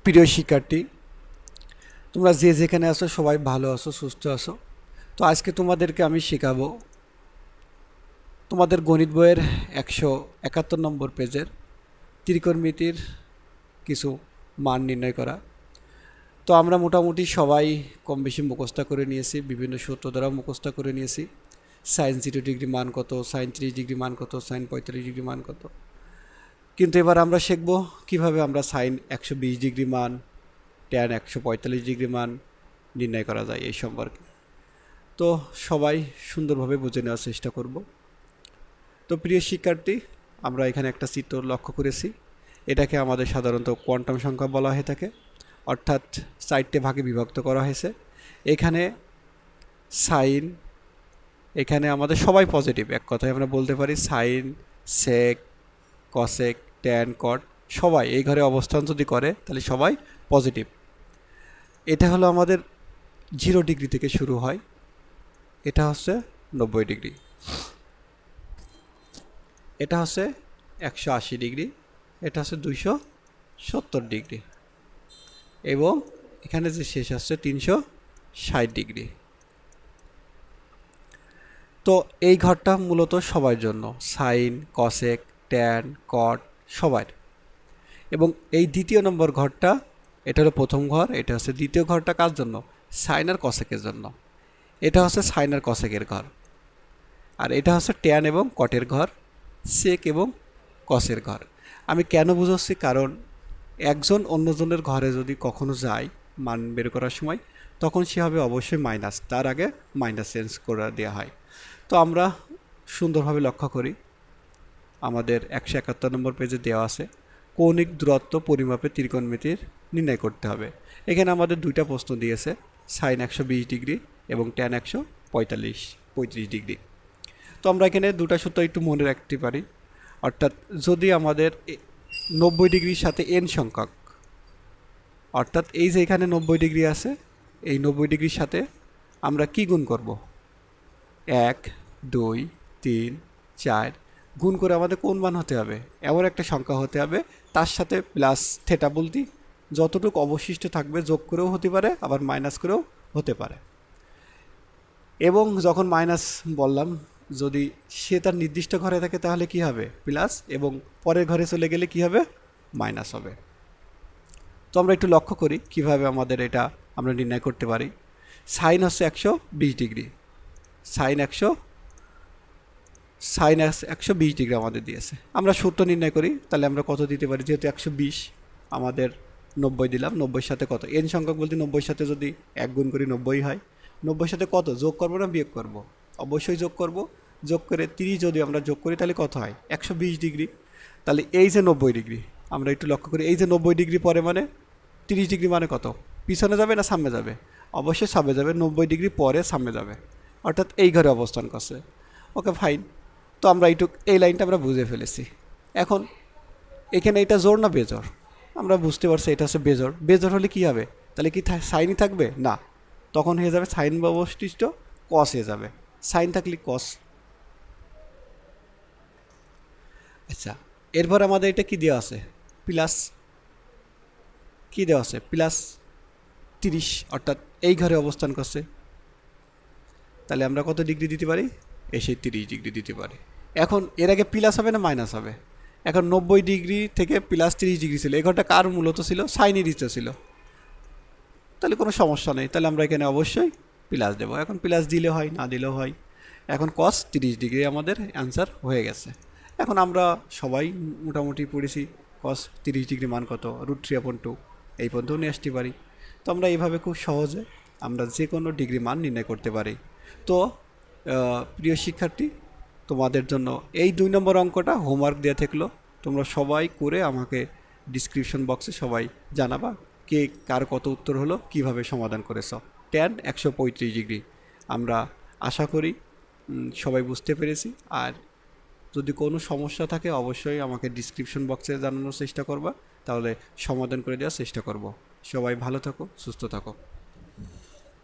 প্রিয় শিক্ষার্থী, তোমরা যে যেখানে আছো সবাই ভালো আছো, সুস্থ আছো। তো আজকে তোমাদেরকে আমি শেখাবো তোমাদের গণিত বইয়ের 171 নম্বর পেজের ত্রিকোণমিতির কিছু মান নির্ণয় করা। তো আমরা মোটামুটি সবাই কম বেশি মুখস্থ করে নিয়েছি, বিভিন্ন সূত্র দ্বারা মুখস্থ করে নিয়েছি। সাইন 0 ডিগ্রি মান কত, সাইন 30 ডিগ্রি মান কত, সাইন 45 ডিগ্রি মান কত। কিন্তু এবার আমরা শিখব কিভাবে আমরা সাইন 120 ডিগ্রি মান, ট্যান 145 ডিগ্রি মান নির্ণয় করা যায় এই সম্পর্কে। তো সবাই সুন্দরভাবে বুঝে নেওয়ার চেষ্টা করব। তো প্রিয় শিক্ষার্থী, আমরা এখানে একটা চিত্র লক্ষ্য করেছি। এটাকে আমাদের সাধারণত কোয়ান্টাম সংখ্যা বলা হয়ে থাকে, অর্থাৎ 4টে ভাগে বিভক্ত করা হয়েছে। এখানে সাইন, এখানে আমাদের সবাই পজিটিভ, এক কথায় আমরা বলতে পারি সাইন, সেক, কসেক, ট্যান, কট সবাই এই ঘরে অবস্থান যদি করে তাহলে সবাই পজিটিভ। এটা হলো আমাদের 0 ডিগ্রি থেকে শুরু হয়, এটা হচ্ছে 90 ডিগ্রি, এটা হচ্ছে 180 ডিগ্রি, এটা হচ্ছে 270 ডিগ্রি, এবং এখানে যে শেষ হচ্ছে 360 ডিগ্রি। তো এই ঘরটা মূলত সবার জন্য, সাইন, কসেক, ট্যান, কট সবার। এবং এই দ্বিতীয় নম্বর ঘরটা, এটা হলো প্রথম ঘর, এটা হচ্ছে দ্বিতীয় ঘরটা কার জন্য? সাইন আর কসেকের জন্য। এটা হচ্ছে সাইন আর কসেকের ঘর। আর এটা হচ্ছে ট্যান এবং কটের ঘর, সেক এবং কসের ঘর। আমি কেন বুঝাচ্ছি, কারণ একজন অন্যজনের ঘরে যদি কখনো যায় মান বের করার সময়, তখন সে হবে অবশ্যই মাইনাস, তার আগে মাইনাস চেঞ্জ করে দেওয়া হয়। তো আমরা সুন্দরভাবে লক্ষ্য করি, আমাদের 171 নম্বর পেজে দেওয়া আছে কৌণিক দূরত্ব পরিমাপে ত্রিকোণমিতির নির্ণয় করতে হবে। এখানে আমাদের দুইটা প্রশ্ন দিয়েছে, সাইন 120 ডিগ্রি এবং ট্যান 145 ডিগ্রি। তো আমরা এখানে দুটা সূত্র একটু মনে রাখতে পারি, অর্থাৎ যদি আমাদের 90 ডিগ্রির সাথে এন সংখ্যক, অর্থাৎ এই যে এখানে 90 ডিগ্রি আছে, এই 90 ডিগ্রির সাথে আমরা কি গুণ করব? 1, 2, 3, 4 গুণ করে আমাদের কোন মান হতে হবে? এমন একটা সংখ্যা হতে হবে, তার সাথে প্লাস থেটা বলতে যতটুকু অবশিষ্ট থাকবে যোগ করেও হতে পারে, আবার মাইনাস করেও হতে পারে। এবং যখন মাইনাস বললাম, যদি সে তার নির্দিষ্ট ঘরে থাকে তাহলে কি হবে? প্লাস, এবং পরের ঘরে চলে গেলে কি হবে? মাইনাস হবে। তো আমরা একটু লক্ষ্য করি কিভাবে আমাদের এটা আমরা নির্ণয় করতে পারি। সাইন হচ্ছে 120 ডিগ্রি, সাইন 120 ডিগ্রি আমাদের দিয়েছে। আমরা সূত্র নির্ণয় করি, তাহলে আমরা কত দিতে পারি? যেহেতু 120, আমাদের 90 দিলাম, 90 সাথে কত? এন সংখ্যক বলতে 90 সাথে যদি 1 গুণ করি 90 হয়। 90 সাথে কত যোগ করবো না বিয়োগ করব? অবশ্যই যোগ করব। যোগ করে 30 যদি আমরা যোগ করি তাহলে কত হয়? 120 ডিগ্রি। তাহলে এই যে 90 ডিগ্রি, আমরা একটু লক্ষ্য করি, এই যে 90 ডিগ্রি পরে মানে 30 ডিগ্রি মানে কত? পিছনে যাবে না সামনে যাবে? অবশ্যই সামনে যাবে, 90 ডিগ্রি পরে সামনে যাবে, অর্থাৎ এই ঘরে অবস্থান করছে। ওকে, ফাইন। তো আমরা এই লাইনটা আমরা বুঝে ফেলেছি। এখন এখানে এটা জোড় না বেজোড়? আমরা বুঝতে পারছি এটা হচ্ছে বেজোড়। বেজোড় হলে কি হবে? তাহলে কি সাইনই থাকবে না, তখন হয়ে যাবে সাইন অবশিষ্ট কস হয়ে যাবে। সাইন থাকলে কস। আচ্ছা, এরপর আমাদের এটা কি দেওয়া আছে? প্লাস, কি দেওয়া আছে? প্লাস 30, অর্থাৎ এই ঘরে অবস্থান করছে। তাহলে আমরা কত ডিগ্রি দিতে পারি? এসে 30 ডিগ্রি দিতে পারি। এখন এর আগে প্লাস হবে না মাইনাস হবে? এখন 90 ডিগ্রি থেকে প্লাস 30 ডিগ্রি ছিল, এই ঘরটা কার মূলত ছিল? সাইনেরই ছিল। তাহলে কোনো সমস্যা নেই, তাহলে আমরা এখানে অবশ্যই প্লাস দেবো। এখন প্লাস দিলে হয়, না দিলেও হয়। এখন কস 30 ডিগ্রি আমাদের অ্যান্সার হয়ে গেছে। এখন আমরা সবাই মোটামুটি পড়েছি কস 30 ডিগ্রি মান কত? √3/2 এই পর্যন্ত নিয়ে আসতে পারি। তো আমরা এইভাবে খুব সহজে আমরা যে কোনো ডিগ্রি মান নির্ণয় করতে পারি। তো প্রিয় শিক্ষার্থী, তোমাদের জন্য এই 2 নম্বর অঙ্কটা হোমওয়ার্ক দেওয়া থাকলো, তোমরা সবাই করে আমাকে ডিসক্রিপশন বক্সে সবাই জানাবা কে কার কত উত্তর হলো, কিভাবে সমাধান করেছ। ট্যান 135 ডিগ্রি আমরা আশা করি সবাই বুঝতে পেরেছি। আর যদি কোনো সমস্যা থাকে অবশ্যই আমাকে ডিসক্রিপশন বক্সে জানানোর চেষ্টা করবা, তাহলে সমাধান করে দেওয়ার চেষ্টা করব। সবাই ভালো থাকো, সুস্থ থাকো।